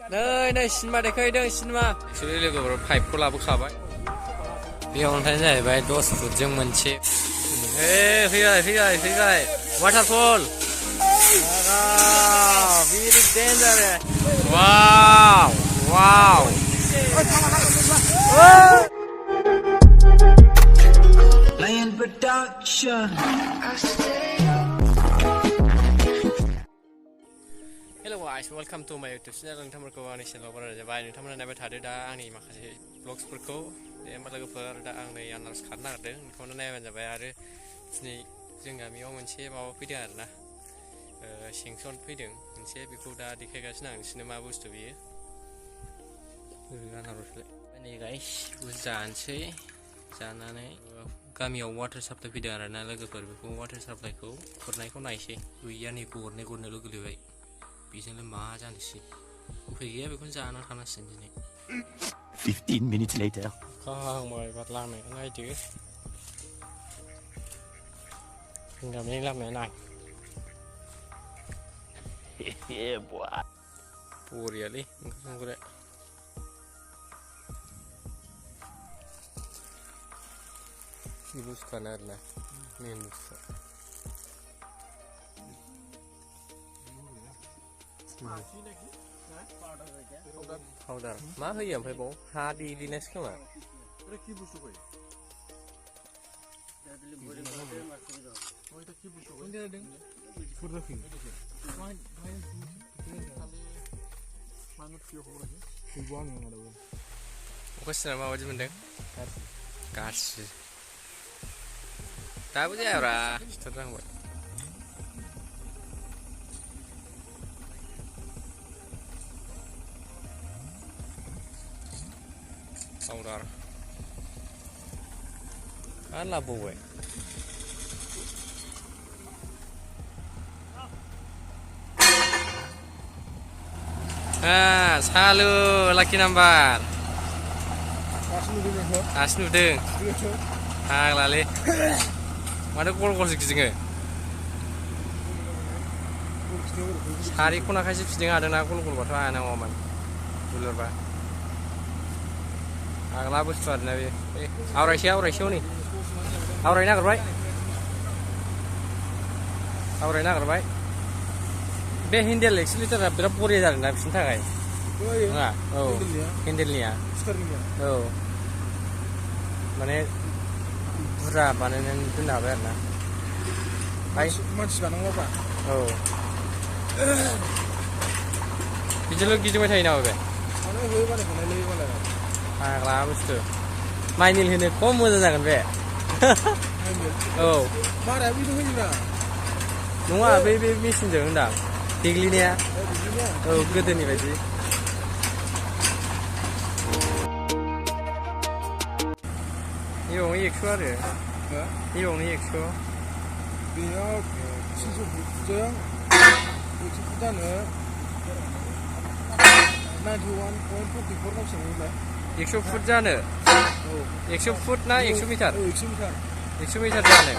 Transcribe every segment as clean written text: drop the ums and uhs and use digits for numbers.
नै cinema देखायदों cinema एक्सुलि लोगोफोर पाइपखौ लाबोखाबाय बे अन्थाइआ जाहैबाय 10 फुटजों मोनसे फैबाय waterfall very dangerous wow Lion Production Hello guys, welcome to my YouTube channel. नोंथांमोनखौ आंनि चेनेलाव बरायनाय जाबाय नोंथांमोना नायबाय थादो दा आंनि माखासे ब्लग्सफोरखौ दे होमबा लोगोफोर दा आं नै आनारस खानो नागिरदों नोंथांमोना नायबानो जाबाय आरो दिनै जों गामियाव मोनसे माबा फैदों आरोना सेंसन फैदों मोनसे बेखौ दा देखायगासिनो आं नोंसोरनो मा बुस्थु बियो आनारसलाय नै गाइस जानोसै जानानै गामियाव वाटार साप्लाइ फैदों आरोना लोगोफोर बेखौ वाटार साप्लाइखौ खुरनायखौ नायसै गैया नै गरनो लुगैबाय बेजोंलाय मा जानोसै उफाय गैया बेखौनो जाना थानांसिगोन दिनै 15 minutes later खाहांबाय बार लामाया नायदो गामिनि लामाया नाय बरियालै ओंखाम संग्रा बे बुस्थुआनो आरोना मेन बुस्थुआ पाउडार मा होयो ओमफ्राय बाव हा देग्लिनायसो खोमा कुइसना माबायदि मोनदों गाज्रि दाबो जायाब्रा खिथारनांबाय पाउडार आरो लाबोबाय सालु लाखि नाम्बार दासो नुदों फाग्लालै माथो गल गलसो गिदिङो सारि खनाखायसो फिदिं हादोंना गल गलबाथ' हाया नांगौमोन बुलुरबा आगला बुस्थु आरोना बे आवरायसै हनै आवरायनो नागिरबाय बे हेन्देल एक्सिलेटरा बिराद बरिया जादों ना बिसोरनि थाखाय नङा औ हेन्देलनिया औ माने बुरजा बानायनानै दोननो हाबाय आरोना मानसि बानांगौबा औ बिदिल' गिदिंबाय थायो नामा बे फाग्ला बुस्थु माइनिल होनो खम मोजां जागोन बे औ नङा बे मेचिनजों होनदां देग्लिनाया औ गोदोनि बायदि 이용이 100 आरो 이용이 100 बेयाव 300 फुटजों 100 फुटानो 91.44 गावसोरनो 100 फुट जानो 100 फुट ना 100 मिटार 100 मिटार जानो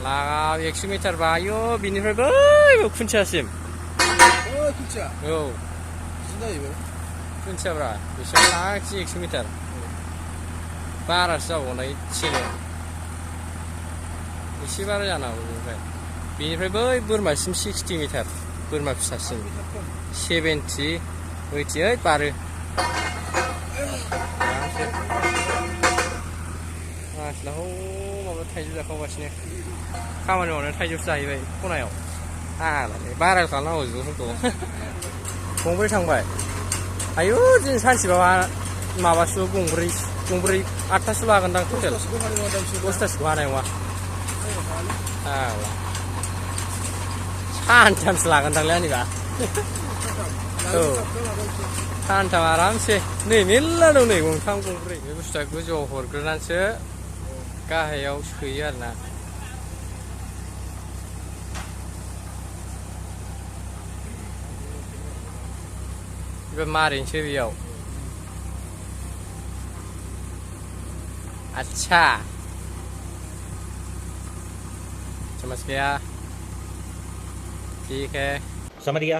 लागाव 100 मिटार बायो बिनिफ्राय बै खुन्थियासिम खुन्थिया औ बिदिनो जाहैबाय खुन्थियाब्रा बेसेबां लाखि 100 मिटार बारासो जाबावनाय एसेनो एसे बारा जानांगौ बेनिफ्राय बै बोरमासिम 60 मिटार बोरमा फिसासिम 70 88 बारो मानसिनाव माबा थाइजौ जाखावगासिनो खामानि मावनानै थाइजौसो जाहैबाय खनायाव बारा खालामनांगौ जुफोरखौ गंब्रै थांबाय आयु दिनै सानसेबाबा माबासो गंब्रै 8थासो लागोनदां टटेल 10थासोखौ हानाय नङा सानथामसो लागोनदांलै आंनिबा औ सानथाम आरामसे नै मेरला दं नै गंथाम गंब्रै बे बुस्थुआ गोजौआव हरग्रोनानैसो गाहायाव सोयो आरोना बे मारैनोसै बेयाव अच्छा समझ गया ठीक है समझ गया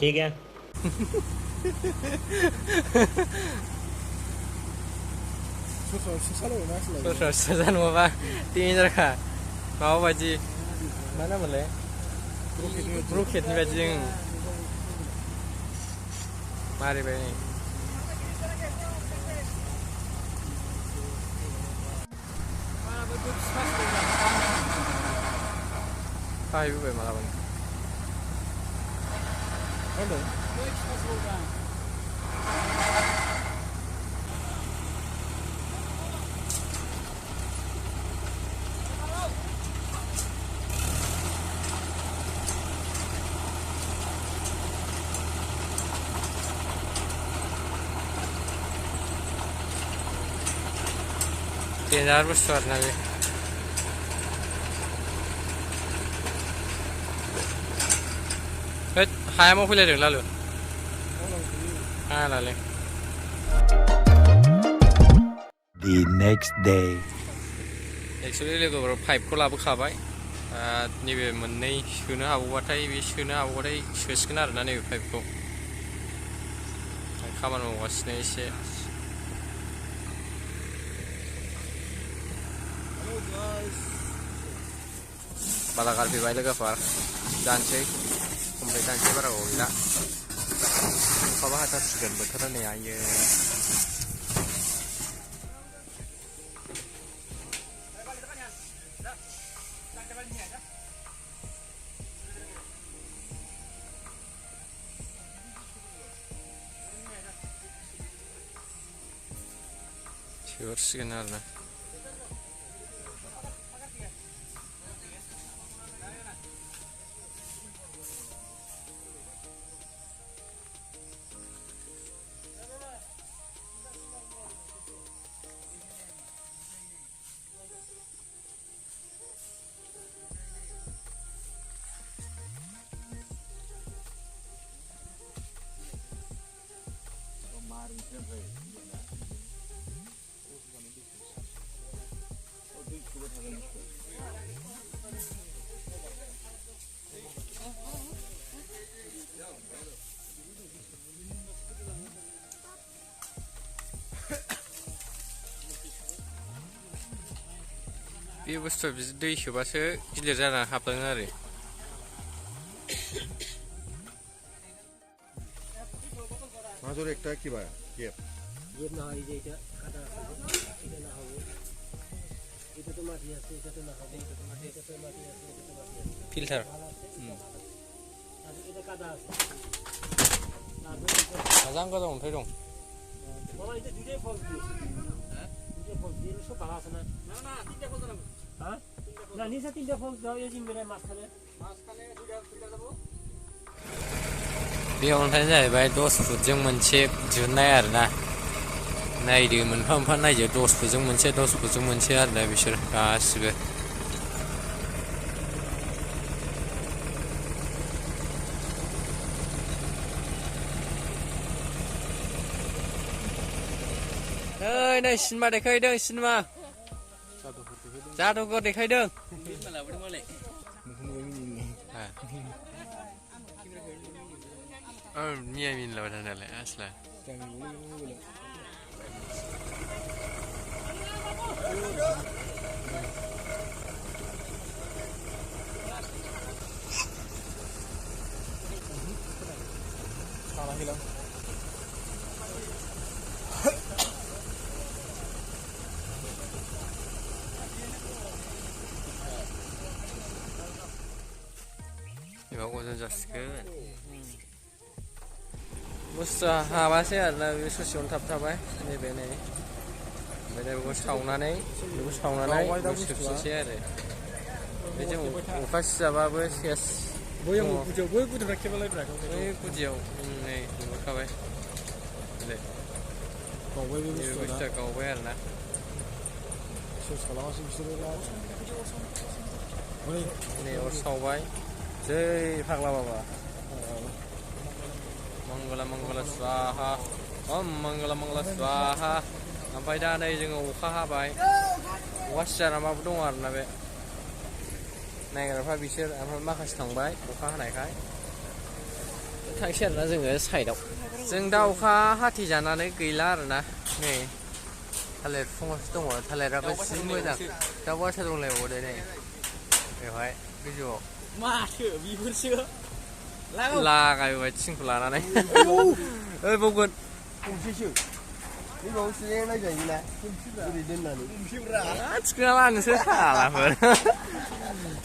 ठीक है ससा नङाबा डेन्जारखा माबा बायदि मा नाममोनलाय रकेटनि बायदि जों मारिबाय नै बाहायबोबाय मालाबानो डेन्जार बुस्थु आरोना बे होद हाया मावफैलायदों लालु हालालै The next day. एक्सुवेलि लोगोफोर पाइपखौ लाबोखाबाय नैबे मोननै सोनो हाबावबाथाय बे सोनो हाबावबाथाय सोसिगोन आरोना नैबे पाइपखौ खामानि मावगासिनो एसे बाला गारफैबाय लोगोफोर जानोसै कमप्लिट जानोसै बारा गोबाव गैला अखाबो हाथारसिगोन बोथोरा नै आयो सोहरसिगोन आरोना बे बुस्थुआ बिदि दै सोबासो गिलिर जाना हाबलाङो आरो মাজৰ একটা কিবা গেপ গেপ না হয় যে এটা কাটা আছে এটা না হবে এটা তো মাটি আছে এটা তো না হবে এটা তো মাটি আছে এটা তো মাটি আছে ফিল্টার আর এটা কাটা আছে मोजां गोजां अन्थाइ दं मामा এটা দুইটাই ফলস দিয়েছে হ্যাঁ দুইটাই ফলস দিয়ে সব ভালো আছে না না তিনটা ফলস দাও হ্যাঁ না নিচে তিনটা ফলস দাও এই জিমে মাঝখানে দুইটা ফিল্টার দাও बे अन्थाइआ जाहैबाय 10 फुटजों मोनसे दिहुननाय आरोना नायदो मोनफा मोनफा नायदो 10 फुटजों मोनसे आरोना बिसोर गासिबो ओइ नै सिनेमा देखायदों सिनेमा जादुगर देखायदों मिया मिनलाबाय थानायालाय आसला সারা গেলাম एबा अजन जासिगोन बुस्थुआ हाबासै आरोना बे ससेयावनो थाबथाबाय नैबे नै ओमफ्राय बेखौ सावनानै सोफिनसै आरो बे जों अखा सिजाबाबो सेस बै गुदियाव खेबालायब्रा बै गुदियाव नै नुखाबाय बे बुस्थुआ गावबाय आरोना नै अर सावबाय जै फाग्ला बाबा मंगला मंगला स्वाहा ओम मंगला मंगला स्वाहा ओमफ्राय दा नै जोङो अखा हाबाय अखा सिजानामाबो दङ आरोना बे नायग्राफ्रा बिसोर ओमफ्राय माखासे थांबाय अखा हानायखाय थांसै आरोना जोङो साइडआव जों दा अखा हाथि जानानै गैला आरोना नै थालिर बिफाङावसो दङ थालिराबो जि मोजां दा बासा दंलायबावो नै बेवहाय गोजौआव माथो बिफोरसो लागायबाय थिंखौ लानानै ओइ बावगोन गंसेसो बे बावसो नायजायोना ओरै दोननानै थिखोना लानोसो फालाफोर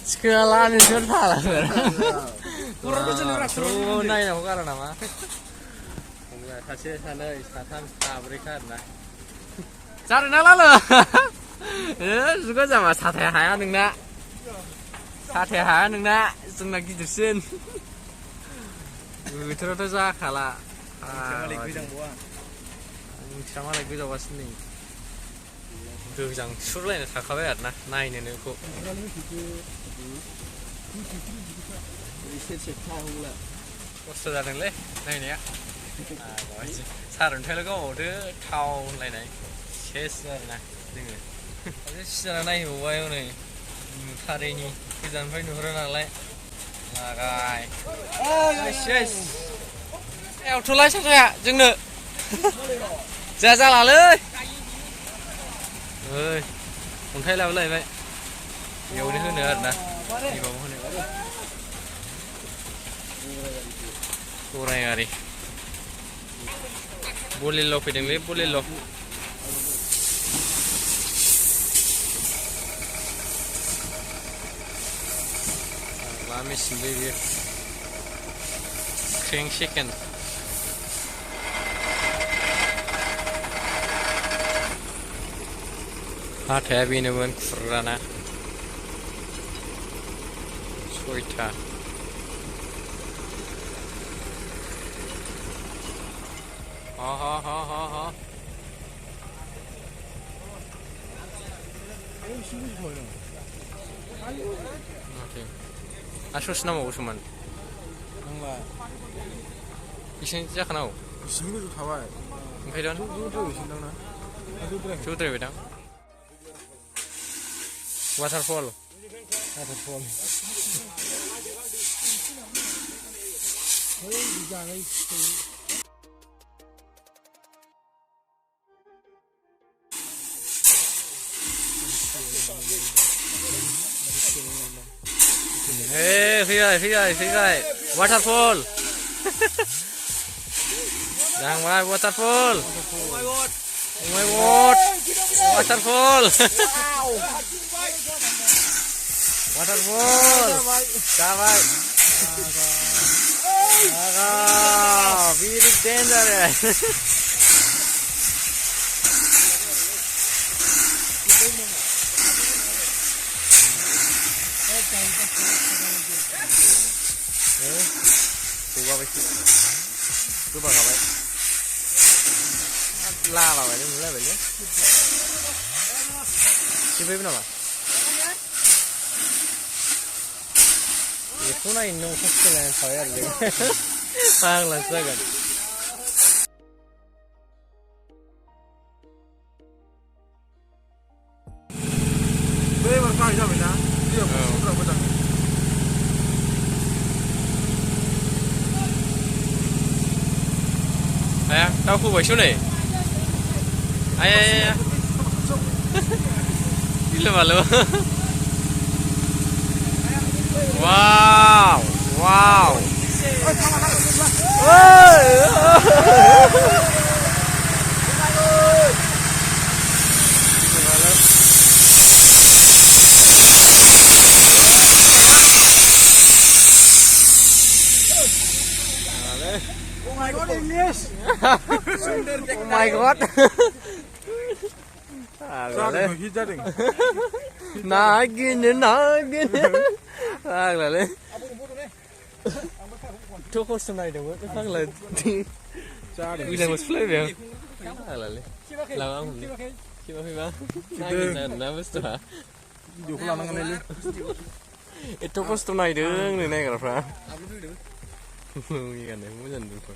थिखोना लानोसो फालाफोर नायनांगौ गारा नामा सासे सानै साथाम साब्रैखा आरोना जादोंना लालो जुगा जाबा साथाया हाया नोंना साथाया हाया नोंना जोंना गिदिरसिन बोथोरावथ' जाखाला नोंस्रा मालाय गोजावगासिनो नै गोजां सुरलायना थाखाबाय आरोना नायनो नोंखौ खस्थ' जादोंलै नायनाया सारअन्थाइल' गावबावदो थाव होनलायनाय सेस आरोना जोङो सिजाना नायहैबावबाय हनै नुथारैनि गोजाननिफ्राय नुहुरो नालाय लागाय सेस एवथ'लाय साथाया जोंनो जा जालालै ओइ अन्थाइ लाबोलायबाय बेयावनो होनो आरोना नैबाबो होनो गरायारि बलिल' फैदोंलै बलिल' मा मेचिनलै बेयो क्रेंक सेकेन्ड हाथाया बेनोमोन खुराना सयथा हा ससे नांबावगौसोमोन बेसेबां जाखानांगौ बिसिनि गोजौ थाबाय ओंखायनोथ' जौद्रायबायदां वाटारफल फैबाय वाटारफल जांबाय वाटारफल वाटारफल जाबाय very dangerous गोबागाबाय लालाबाय नुलायबायलै जोबबायबो नामा बेखौ नायनो खस्थ' लायनानै थाबाय आरो जों फाग्लासो जागोन बै एबार गाहाय जाबायना मोजां आया दाउ होबायसो नै आया गिलु बालु वाव Oh my god, English! Oh my god! Zating. Nagin. Aglaलै. थ' खस्थ' नायदोंमोन फाग्ला उइलां फैबाय आं फाग्लालै लामा आं खेबाखैबा नागिरनो आरोना बुस्थुआ भिडिअखौ लानांगोनलै एथ' खस्थ' नायदों नै नायग्राफ्रा गाननायखौ मोजां नुदों